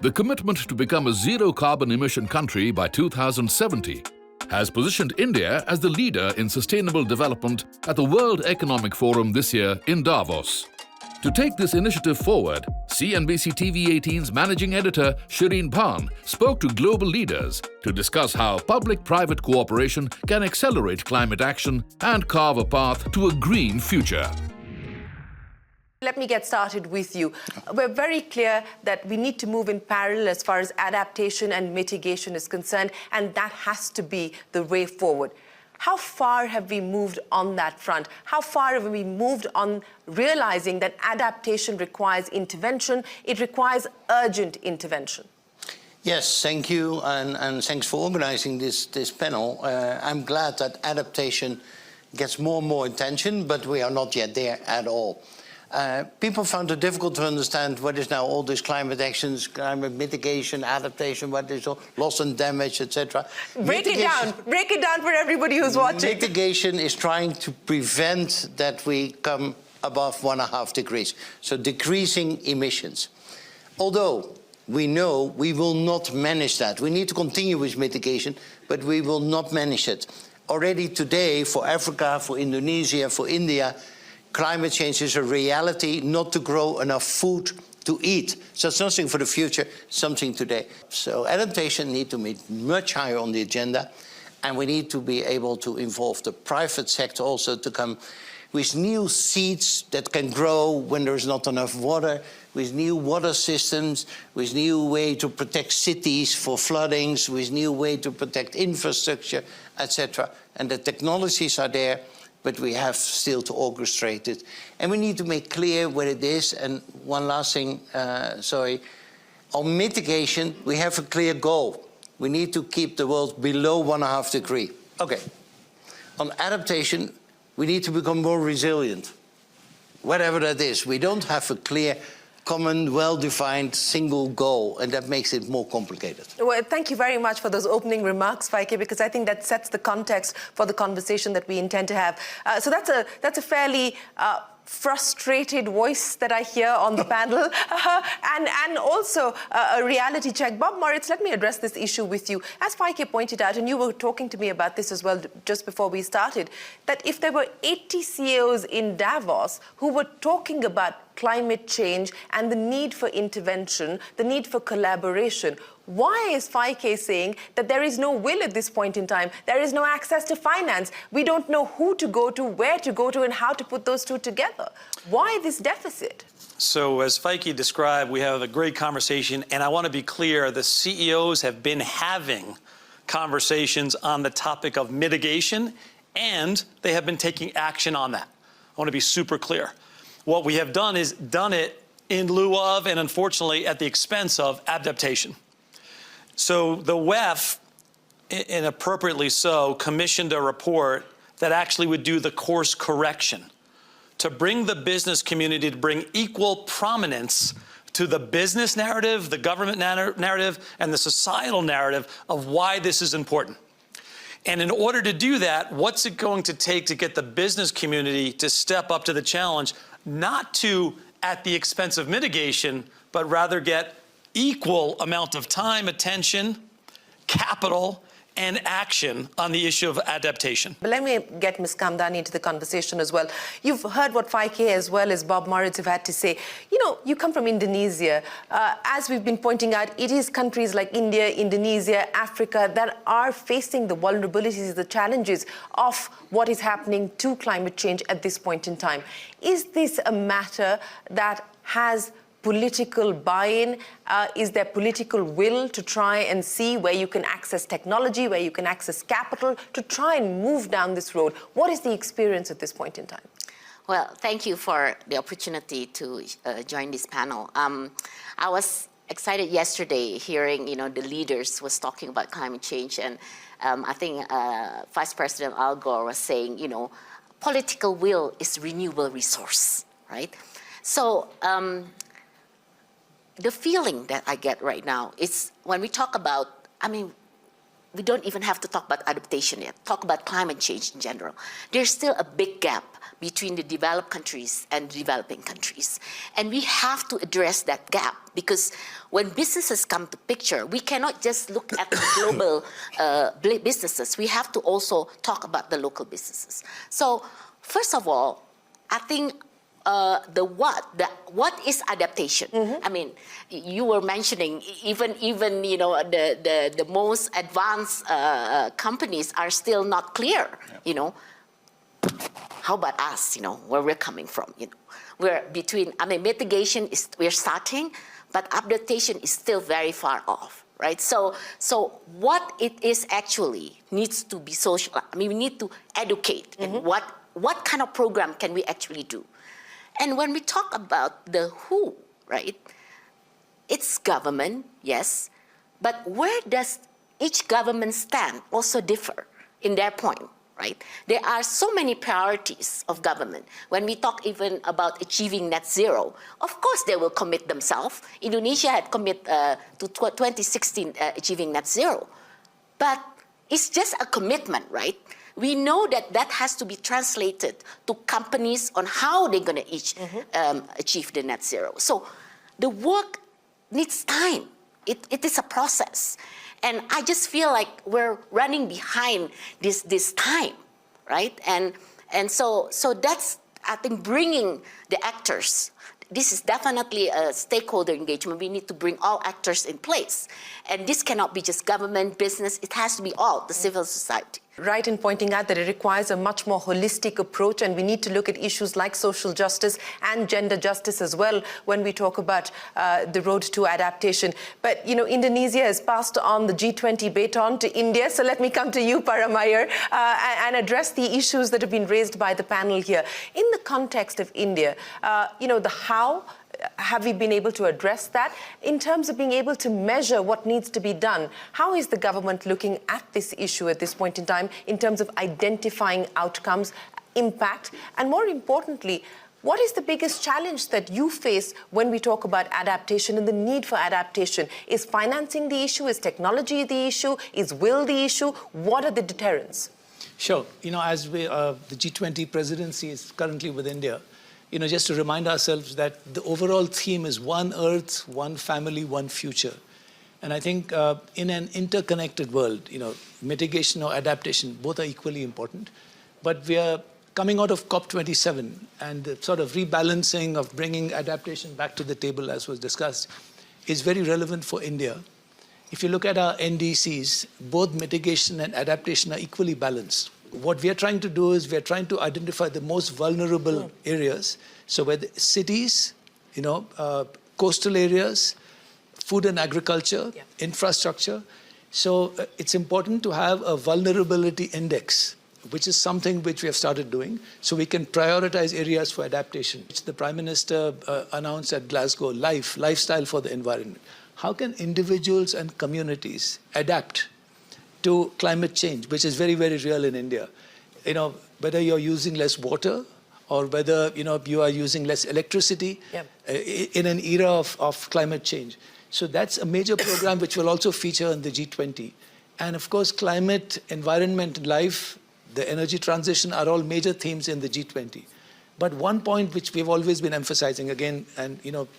the commitment to become a zero-carbon emission country by 2070 has positioned India as the leader in sustainable development at the World Economic Forum this year in Davos. To take this initiative forward, CNBC-TV18's managing editor Shereen Bhan spoke to global leaders to discuss how public-private cooperation can accelerate climate action and carve a path to a green future. Let me get started with you. We're very clear that we need to move in parallel as far as adaptation and mitigation is concerned, and that has to be the way forward. How far have we moved on that front? How far have we moved on realizing that adaptation requires intervention? It requires urgent intervention. Yes, thank you, and thanks for organizing this panel. I'm glad that adaptation gets more and more attention, but we are not yet there at all. People found it difficult to understand what is now all these climate actions, climate mitigation, adaptation, what is all, loss and damage, etc. Break it down for everybody who's watching. Mitigation is trying to prevent that we come above 1.5 degrees, so decreasing emissions. Although we know we will not manage that. We need to continue with mitigation, but we will not manage it. Already today, for Africa, for Indonesia, for India, climate change is a reality, not to grow enough food to eat. So it's nothing for the future, something today. So adaptation needs to be much higher on the agenda, and we need to be able to involve the private sector also to come with new seeds that can grow when there is not enough water, with new water systems, with new way to protect cities for floodings, with new way to protect infrastructure, etc. And the technologies are there, but we have still to orchestrate it. And we need to make clear what it is. And one last thing, on mitigation, we have a clear goal. We need to keep the world below 1.5 degrees. Okay. On adaptation, we need to become more resilient. Whatever that is, we don't have a clear, common, well-defined single goal, and that makes it more complicated. Well, thank you very much for those opening remarks, Faike, because I think that sets the context for the conversation that we intend to have. So that's a fairly frustrated voice that I hear on the panel, and also a reality check. Bob Moritz, let me address this issue with you. As Faike pointed out, and you were talking to me about this as well just before we started, that if there were 80 CEOs in Davos who were talking about climate change and the need for intervention, the need for collaboration, why is Faike saying that there is no will at this point in time? There is no access to finance. We don't know who to go to, where to go to, and how to put those two together. Why this deficit? So as Faike described, we have a great conversation, and I want to be clear, the CEOs have been having conversations on the topic of mitigation, and they have been taking action on that. I want to be super clear. What we have done is done it in lieu of, and unfortunately at the expense of, adaptation. So the WEF, and appropriately so, commissioned a report that actually would do the course correction to bring the business community, to bring equal prominence to the business narrative, the government narrative, and the societal narrative of why this is important. And in order to do that, what's it going to take to get the business community to step up to the challenge, not to at the expense of mitigation, but rather get equal amount of time, attention, capital, and action on the issue of adaptation. But let me get Ms. Kamdani into the conversation as well. You've heard what Faike as well as Bob Moritz have had to say. You know, you come from Indonesia. As we've been pointing out, it is countries like India, Indonesia, Africa that are facing the vulnerabilities, the challenges of what is happening to climate change at this point in time. Is this a matter that has political buy-in? Is there political will to try and see where you can access technology, where you can access capital, to try and move down this road? What is the experience at this point in time? Well, thank you for the opportunity to join this panel. I was excited yesterday hearing, the leaders was talking about climate change, and I think Vice President Al Gore was saying, political will is renewable resource, right? So, the feeling that I get right now is when we talk about, we don't even have to talk about adaptation yet, talk about climate change in general. There's still a big gap between the developed countries and developing countries. And we have to address that gap, because when businesses come to picture, we cannot just look at the global businesses. We have to also talk about the local businesses. So first of all, I think what is adaptation? I mean, you were mentioning even you know the most advanced companies are still not clear. You know, how about us? You know, where we're coming from? You know, we're between. I mean, mitigation is we're starting, but adaptation is still very far off. Right. So what it is actually needs to be social. I mean, we need to educate. And what kind of program can we actually do? And when we talk about the who, right, it's government, yes, but where does each government stand also differ in their point, right? There are so many priorities of government. When we talk even about achieving net zero, of course they will commit themselves. Indonesia had committed to 2016 achieving net zero, but it's just a commitment, right? We know that that has to be translated to companies on how they're going to achieve the net zero. So the work needs time. It is a process. And I just feel like we're running behind this time, right? And so that's, I think, bringing the actors. This is definitely a stakeholder engagement. We need to bring all actors in place. And this cannot be just government, business. It has to be all, the civil society. Right in pointing out that it requires a much more holistic approach, and we need to look at issues like social justice and gender justice as well when we talk about the road to adaptation. But, you know, Indonesia has passed on the G20 baton to India. So let me come to you, Paramayor, and address the issues that have been raised by the panel here. In the context of India, you know, the how, have we been able to address that? In terms of being able to measure what needs to be done, how is the government looking at this issue at this point in time in terms of identifying outcomes, impact, and more importantly, what is the biggest challenge that you face when we talk about adaptation and the need for adaptation? Is financing the issue? Is technology the issue? Is will the issue? What are the deterrents? Sure. You know, as we, the G20 presidency is currently with India, you know, just to remind ourselves that the overall theme is one Earth, one family, one future. And I think in an interconnected world, you know, mitigation or adaptation, both are equally important. But we are coming out of COP27 and the sort of rebalancing of bringing adaptation back to the table, as was discussed, is very relevant for India. If you look at our NDCs, both mitigation and adaptation are equally balanced. What we are trying to do is we are trying to identify the most vulnerable areas. So where the cities, you know, coastal areas, food and agriculture, infrastructure. So it's important to have a vulnerability index, which is something which we have started doing, so we can prioritize areas for adaptation, which the Prime Minister announced at Glasgow, lifestyle for the environment. How can individuals and communities adapt to climate change, which is very, very real in India? You know, whether you're using less water or whether, you know, you are using less electricity in an era of climate change. So that's a major program which will also feature in the G20. And of course, climate, environment, life, the energy transition are all major themes in the G20. But one point which we've always been emphasizing again, and, you know,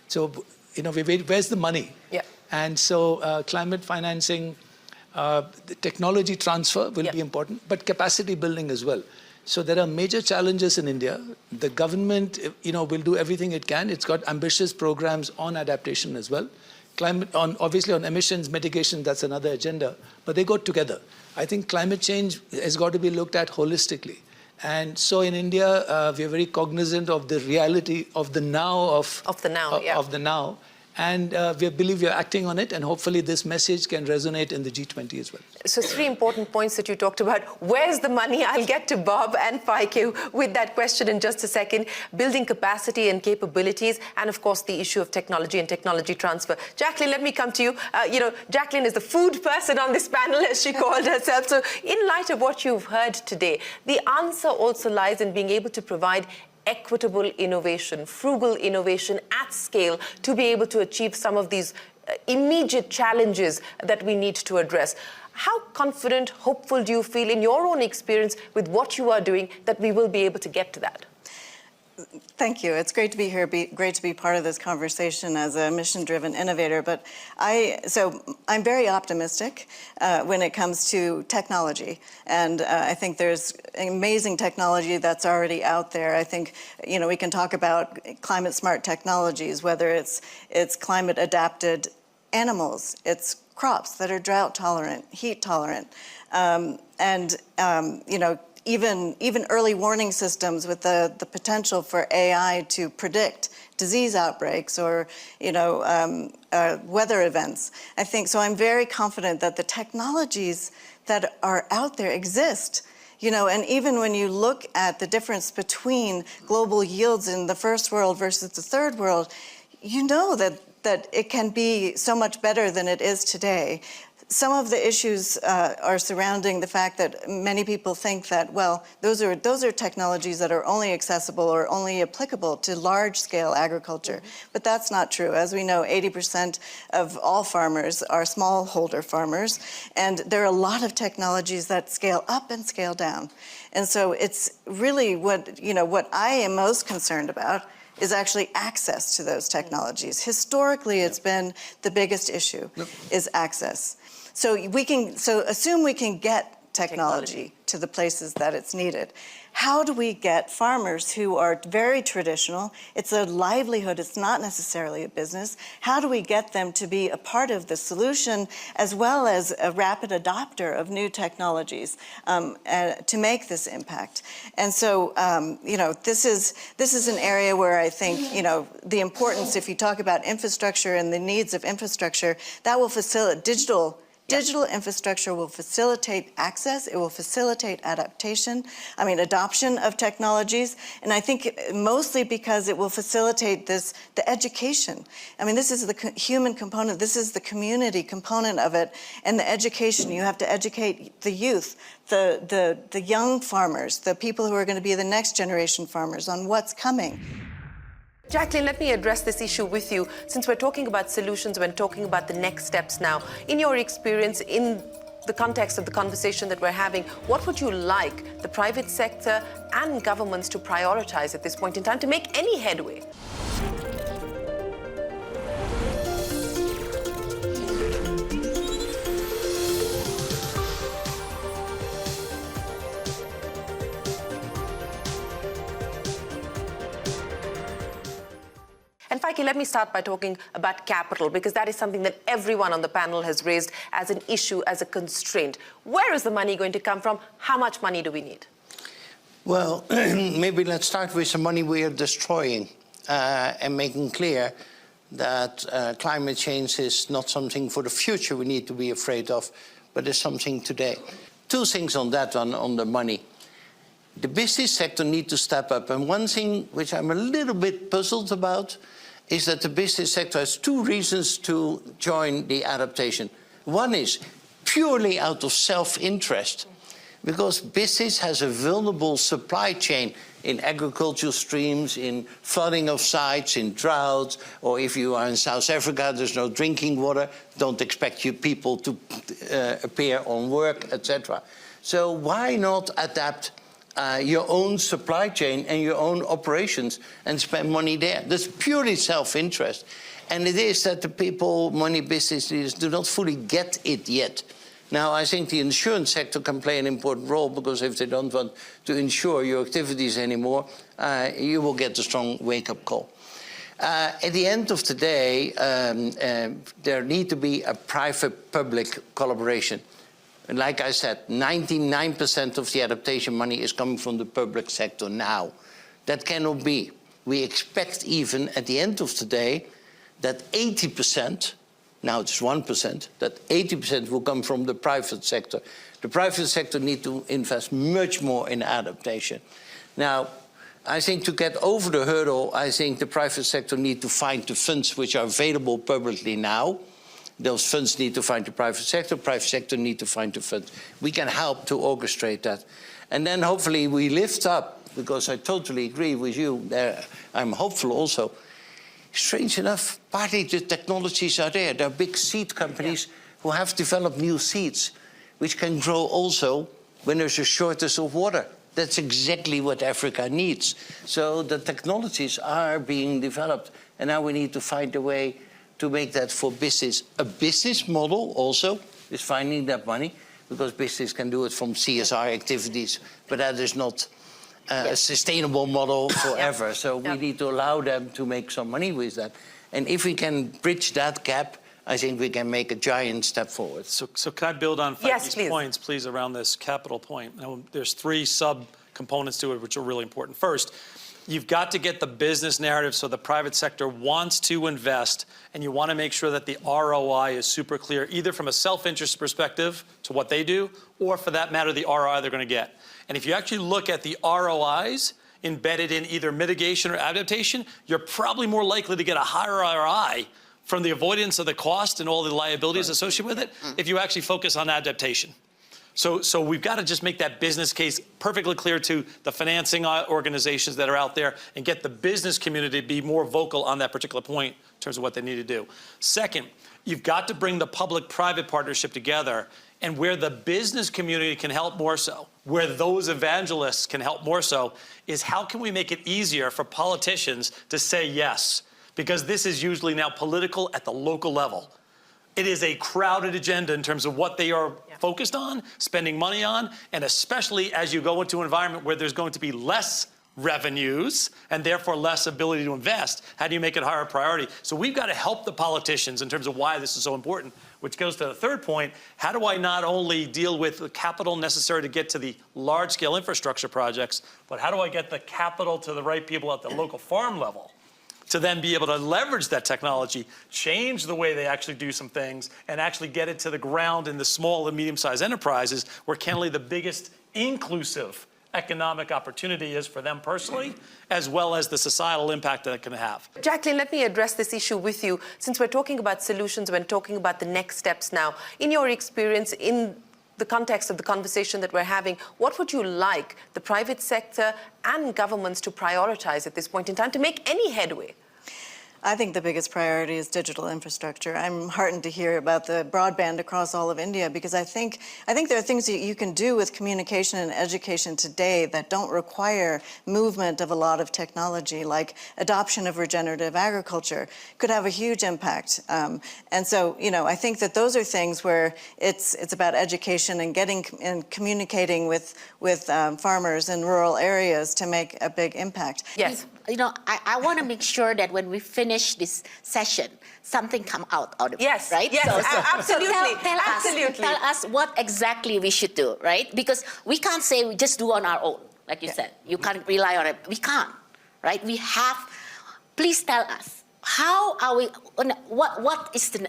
so, you know, where's the money? And so climate financing, the technology transfer will be important, but capacity building as well. So there are major challenges in India. The government, you know, will do everything it can. It's got ambitious programs on adaptation as well. Climate, obviously on emissions mitigation, that's another agenda, but they go together. I think climate change has got to be looked at holistically. And so in India, we are very cognizant of the reality of the now of the now. And we believe we are acting on it, and hopefully this message can resonate in the G20 as well. So 3 important points that you talked about. Where's the money? I'll get to Bob and Faike with that question in just a second. Building capacity and capabilities, and of course the issue of technology and technology transfer. Jacqueline, let me come to you. You know, Jacqueline is the food person on this panel, as she called herself. So in light of what you've heard today, the answer also lies in being able to provide equitable innovation, frugal innovation at scale to be able to achieve some of these immediate challenges that we need to address. How confident, hopeful do you feel in your own experience with what you are doing that we will be able to get to that? Thank you. It's great to be here. Great to be part of this conversation as a mission-driven innovator. But I'm very optimistic when it comes to technology, and I think there's amazing technology that's already out there. I think we can talk about climate-smart technologies, whether it's climate-adapted animals, it's crops that are drought tolerant, heat tolerant, even early warning systems with the potential for AI to predict disease outbreaks or weather events. I think so. I'm very confident that the technologies that are out there exist. And even when you look at the difference between global yields in the first world versus the third world, that it can be so much better than it is today. Some of the issues are surrounding the fact that many people think that, well, those are technologies that are only accessible or only applicable to large-scale agriculture. But that's not true. As we know, 80% of all farmers are smallholder farmers, and there are a lot of technologies that scale up and scale down. And so it's really what I am most concerned about is actually access to those technologies. Historically, it's been the biggest issue, is access. So assume we can get technology to the places that it's needed. How do we get farmers who are very traditional, it's a livelihood, it's not necessarily a business, how do we get them to be a part of the solution as well as a rapid adopter of new technologies to make this impact? And so, this is an area where I think, the importance, if you talk about infrastructure and the needs of infrastructure, that will facilitate Digital infrastructure will facilitate access, it will facilitate adoption of technologies, and I think mostly because it will facilitate the education. This is the human component, this is the community component of it, and the education. You have to educate the youth, the young farmers, the people who are going to be the next generation farmers on what's coming. Jacqueline, let me address this issue with you. Since we're talking about solutions, we're talking about the next steps now. In your experience, in the context of the conversation that we're having, what would you like the private sector and governments to prioritize at this point in time to make any headway? And Faiki, let me start by talking about capital, because that is something that everyone on the panel has raised as an issue, as a constraint. Where is the money going to come from? How much money do we need? Well, maybe let's start with the money we are destroying and making clear that climate change is not something for the future we need to be afraid of, but is something today. Two things on that one, on the money. The business sector needs to step up, and one thing which I'm a little bit puzzled about is that the business sector has two reasons to join the adaptation. One is purely out of self-interest, because business has a vulnerable supply chain in agricultural streams, in flooding of sites, in droughts, or if you are in South Africa, there's no drinking water, don't expect your people to appear on work, etc. So why not adapt your own supply chain and your own operations and spend money there? That's purely self-interest. And it is that the people, money business leaders, do not fully get it yet. Now, I think the insurance sector can play an important role, because if they don't want to insure your activities anymore, you will get a strong wake-up call. At the end of the day, there needs to be a private-public collaboration. And like I said, 99% of the adaptation money is coming from the public sector now. That cannot be. We expect even at the end of the day that 80%, now it's 1%, that 80% will come from the private sector. The private sector needs to invest much more in adaptation. Now, I think to get over the hurdle, I think the private sector needs to find the funds which are available publicly now. Those funds need to find the private sector need to find the funds. We can help to orchestrate that. And then hopefully we lift up, because I totally agree with you, I'm hopeful also, strange enough, partly the technologies are there. There are big seed companies who have developed new seeds, which can grow also when there's a shortage of water. That's exactly what Africa needs. So the technologies are being developed, and now we need to find a way to make that for business. A business model also is finding that money, because business can do it from CSR activities, but that is not a sustainable model forever. So we need to allow them to make some money with that. And if we can bridge that gap, I think we can make a giant step forward. So can I build on Feiki's points, please, around this capital point? Now, there's three sub-components to it which are really important. First, you've got to get the business narrative so the private sector wants to invest, and you want to make sure that the ROI is super clear, either from a self-interest perspective to what they do, or for that matter, the ROI they're going to get. And if you actually look at the ROIs embedded in either mitigation or adaptation, you're probably more likely to get a higher ROI from the avoidance of the cost and all the liabilities associated with it if you actually focus on adaptation. So we've got to just make that business case perfectly clear to the financing organizations that are out there and get the business community to be more vocal on that particular point in terms of what they need to do. Second, you've got to bring the public-private partnership together, and where the business community can help more so, where those evangelists can help more so, is how can we make it easier for politicians to say yes? Because this is usually now political at the local level. It is a crowded agenda in terms of what they are focused on, spending money on, and especially as you go into an environment where there's going to be less revenues and therefore less ability to invest. How do you make it a higher priority? So we've got to help the politicians in terms of why this is so important, which goes to the third point. How do I not only deal with the capital necessary to get to the large-scale infrastructure projects, but how do I get the capital to the right people at the local farm level to then be able to leverage that technology, change the way they actually do some things, and actually get it to the ground in the small and medium-sized enterprises where candidly the biggest inclusive economic opportunity is for them personally, as well as the societal impact that it can have. Jacqueline, let me address this issue with you. Since we're talking about solutions, we're talking about the next steps now. In your experience, in the context of the conversation that we're having, what would you like the private sector and governments to prioritize at this point in time to make any headway? I think the biggest priority is digital infrastructure. I'm heartened to hear about the broadband across all of India, because I think there are things that you can do with communication and education today that don't require movement of a lot of technology, like adoption of regenerative agriculture could have a huge impact. And so, you know, I think that those are things where it's about education and getting and communicating with farmers in rural areas to make a big impact. Yes. You know, I want to make sure that when we finish this session, something come out of it. Yes, right? yes, absolutely. So tell us what exactly we should do, right? Because we can't say we just do on our own, like you said. You can't rely on it. We can't, right? We have. Please tell us, how are we? What is the?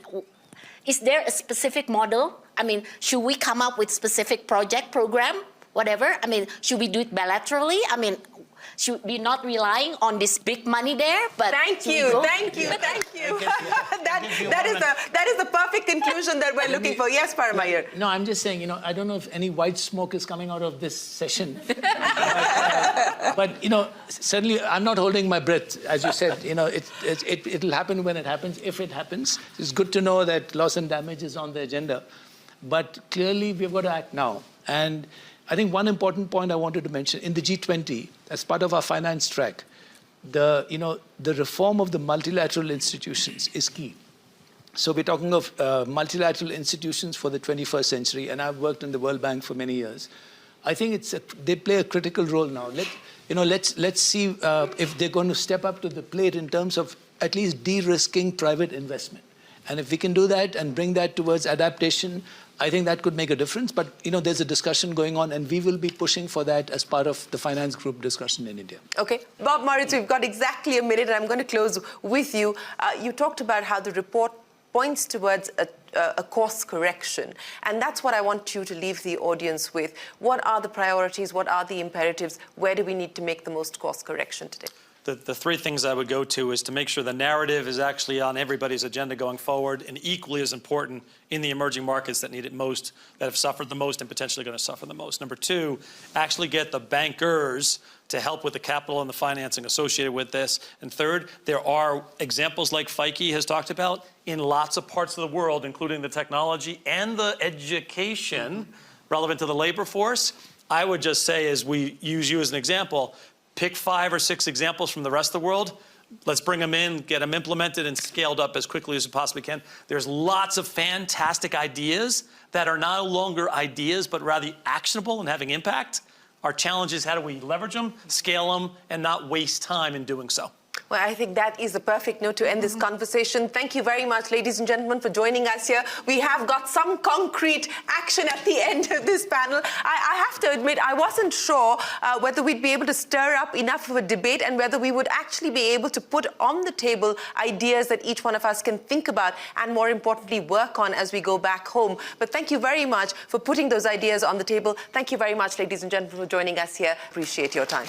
Is there a specific model? I mean, should we come up with specific program, whatever? I mean, should we do it bilaterally? I mean, should we not relying on this big money there? But thank you. That is the perfect conclusion that we're looking for. Yes, Paramayor. No, I'm just saying, you know, I don't know if any white smoke is coming out of this session. But, you know, certainly I'm not holding my breath. As you said, you know, it'll happen when it happens, if it happens. It's good to know that loss and damage is on the agenda. But clearly, we've got to act now. And I think one important point I wanted to mention, in the G20, as part of our finance track, the reform of the multilateral institutions is key. So we're talking of multilateral institutions for the 21st century, and I've worked in the World Bank for many years. I think they play a critical role now. Let's see if they're going to step up to the plate in terms of at least de-risking private investment. And if we can do that and bring that towards adaptation, I think that could make a difference. But, you know, there's a discussion going on, and we will be pushing for that as part of the finance group discussion in India. Okay. Bob Moritz, we've got exactly a minute, and I'm going to close with you. You talked about how the report points towards a course correction. And that's what I want you to leave the audience with. What are the priorities? What are the imperatives? Where do we need to make the most course correction today? the three things I would go to is to make sure the narrative is actually on everybody's agenda going forward, and equally as important in the emerging markets that need it most, that have suffered the most and potentially going to suffer the most. Number two, actually get the bankers to help with the capital and the financing associated with this. And third, there are examples like Feike has talked about in lots of parts of the world, including the technology and the education relevant to the labor force. I would just say, as we use you as an example, pick 5 or 6 examples from the rest of the world. Let's bring them in, get them implemented and scaled up as quickly as we possibly can. There's lots of fantastic ideas that are no longer ideas, but rather actionable and having impact. Our challenge is how do we leverage them, scale them, and not waste time in doing so. Well, I think that is the perfect note to end this conversation. Thank you very much, ladies and gentlemen, for joining us here. We have got some concrete action at the end of this panel. I have to admit, I wasn't sure whether we'd be able to stir up enough of a debate and whether we would actually be able to put on the table ideas that each one of us can think about and, more importantly, work on as we go back home. But thank you very much for putting those ideas on the table. Thank you very much, ladies and gentlemen, for joining us here. Appreciate your time.